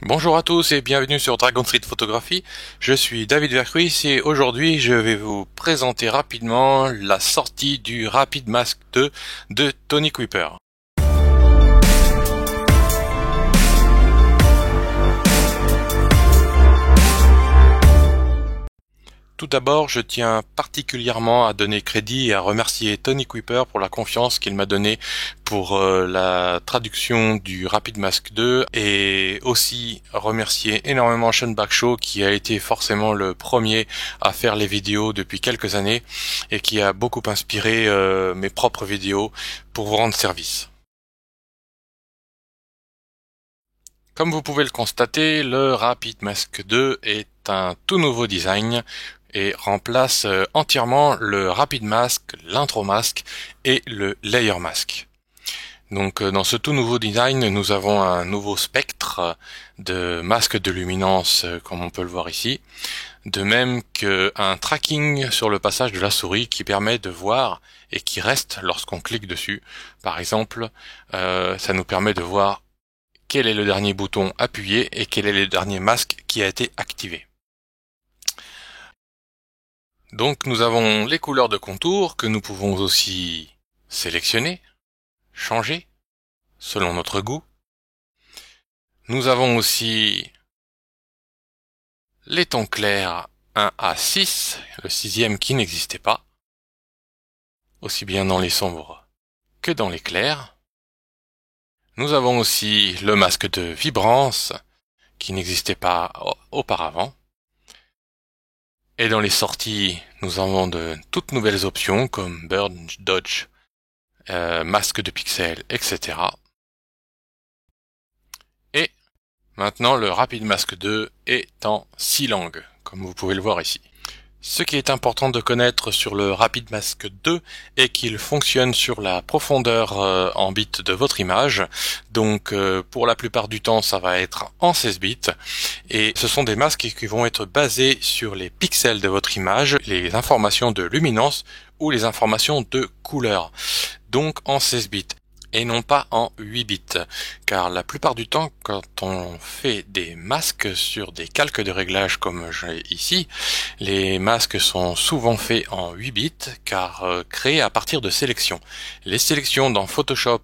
Bonjour à tous et bienvenue sur Dragon Street Photography. Je suis David Vercruis et aujourd'hui je vais vous présenter rapidement la sortie du Rapid Mask 2 de Tony Kuiper. Tout d'abord, je tiens particulièrement à donner crédit et à remercier Tony Kuiper pour la confiance qu'il m'a donnée pour la traduction du Rapid Mask 2 et aussi remercier énormément Sean Bagshaw qui a été forcément le premier à faire les vidéos depuis quelques années et qui a beaucoup inspiré mes propres vidéos pour vous rendre service. Comme vous pouvez le constater, le Rapid Mask 2 est un tout nouveau design et remplace entièrement le Rapid Mask, l'Intro Mask et le Layer Mask. Donc dans ce tout nouveau design, nous avons un nouveau spectre de masque de luminance comme on peut le voir ici, de même qu'un tracking sur le passage de la souris qui permet de voir et qui reste lorsqu'on clique dessus. Par exemple, ça nous permet de voir quel est le dernier bouton appuyé et quel est le dernier masque qui a été activé. Donc nous avons les couleurs de contour que nous pouvons aussi sélectionner, changer, selon notre goût. Nous avons aussi les tons clairs 1 à 6, le sixième qui n'existait pas, aussi bien dans les sombres que dans les clairs. Nous avons aussi le masque de vibrance qui n'existait pas auparavant. Et dans les sorties, nous avons de toutes nouvelles options comme Burn, Dodge, masque de pixels, etc. Et maintenant, le Rapid Mask 2 est en 6 langues, comme vous pouvez le voir ici. Ce qui est important de connaître sur le Rapid Mask 2 est qu'il fonctionne sur la profondeur en bits de votre image. Donc pour la plupart du temps ça va être en 16 bits et ce sont des masques qui vont être basés sur les pixels de votre image, les informations de luminance ou les informations de couleur. Donc en 16 bits. Et non pas en 8 bits, car la plupart du temps, quand on fait des masques sur des calques de réglage comme j'ai ici, les masques sont souvent faits en 8 bits, car créés à partir de sélections. Les sélections dans Photoshop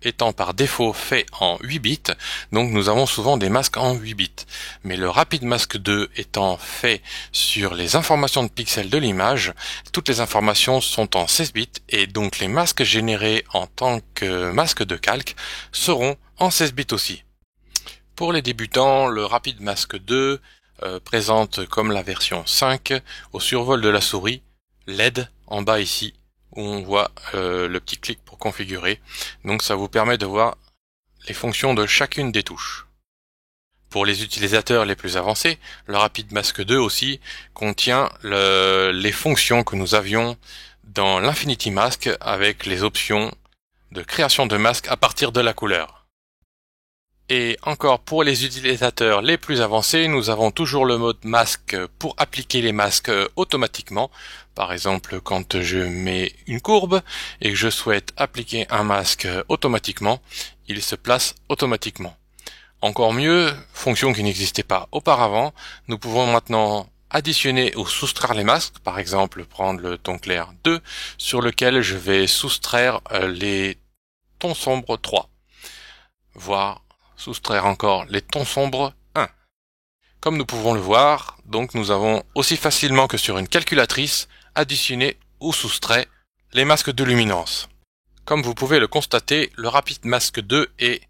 étant par défaut faits en 8 bits, donc nous avons souvent des masques en 8 bits. Mais le Rapid Mask 2 étant fait sur les informations de pixels de l'image, toutes les informations sont en 16 bits et donc les masques générés en tant que masques de calque seront en 16 bits aussi. Pour les débutants, le Rapid Mask 2 présente comme la version 5 au survol de la souris LED en bas ici où on voit le petit clic pour configurer. Donc ça vous permet de voir les fonctions de chacune des touches. Pour les utilisateurs les plus avancés, le Rapid Mask 2 aussi contient les fonctions que nous avions dans l'Infinity Mask avec les options de création de masques à partir de la couleur. Et encore pour les utilisateurs les plus avancés, nous avons toujours le mode masque pour appliquer les masques automatiquement. Par exemple, quand je mets une courbe et que je souhaite appliquer un masque automatiquement, il se place automatiquement. Encore mieux, fonction qui n'existait pas auparavant, nous pouvons maintenant additionner ou soustraire les masques, par exemple prendre le ton clair 2 sur lequel je vais soustraire les tons sombres 3, voire soustraire encore les tons sombres 1. Comme nous pouvons le voir, donc nous avons aussi facilement que sur une calculatrice additionné ou soustrait les masques de luminance. Comme vous pouvez le constater, le Rapid Mask 2 est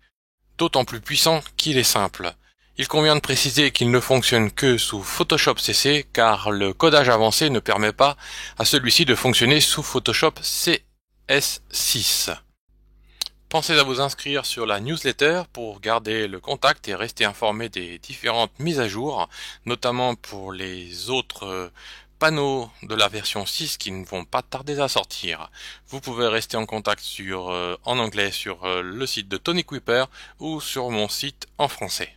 d'autant plus puissant qu'il est simple. Il convient de préciser qu'il ne fonctionne que sous Photoshop CC car le codage avancé ne permet pas à celui-ci de fonctionner sous Photoshop CS6. Pensez à vous inscrire sur la newsletter pour garder le contact et rester informé des différentes mises à jour, notamment pour les autres panneaux de la version 6 qui ne vont pas tarder à sortir. Vous pouvez rester en contact en anglais sur le site de Tony Kuiper ou sur mon site en français.